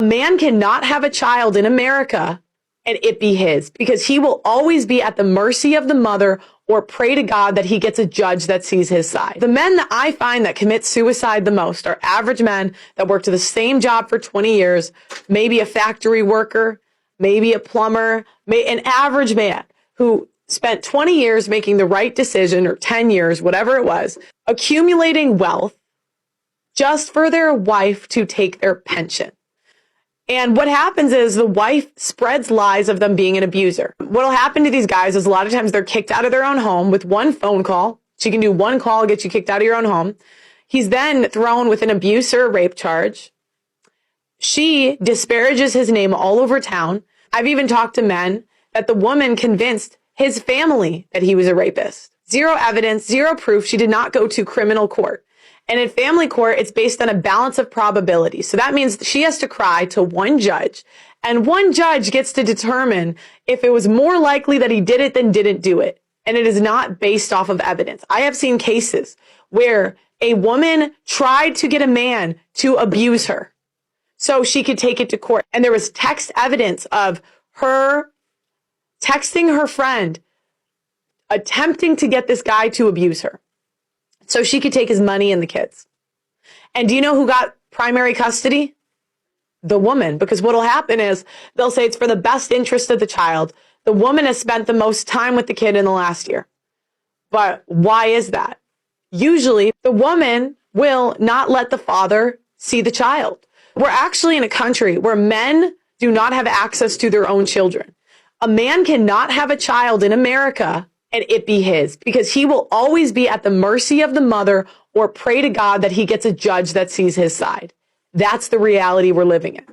A man cannot have a child in America and it be his, because he will always be at the mercy of the mother or pray to God that he gets a judge that sees his side. The men that I find that commit suicide the most are average men that worked the same job for 20 years, maybe a factory worker, maybe a plumber, an average man who spent 20 years making the right decision, or 10 years, whatever it was, accumulating wealth just for their wife to take their pension. And what happens is the wife spreads lies of them being an abuser. What'll happen to these guys is a lot of times they're kicked out of their own home with one phone call. She can do one call, get you kicked out of your own home. He's then thrown with an abuse or a rape charge. She disparages his name all over town. I've even talked to men that the woman convinced his family that he was a rapist. Zero evidence, zero proof. She did not go to criminal court. And in family court, it's based on a balance of probability. So that means she has to cry to one judge, and one judge gets to determine if it was more likely that he did it than didn't do it. And it is not based off of evidence. I have seen cases where a woman tried to get a man to abuse her so she could take it to court. And there was text evidence of her texting her friend, attempting to get this guy to abuse her so she could take his money and the kids. And do you know who got primary custody? The woman. Because what'll happen is they'll say it's for the best interest of the child. The woman has spent the most time with the kid in the last year. But why is that? Usually the woman will not let the father see the child. We're actually in a country where men do not have access to their own children. A man cannot have a child in America and it be his, because he will always be at the mercy of the mother or pray to God that he gets a judge that sees his side. That's the reality we're living in.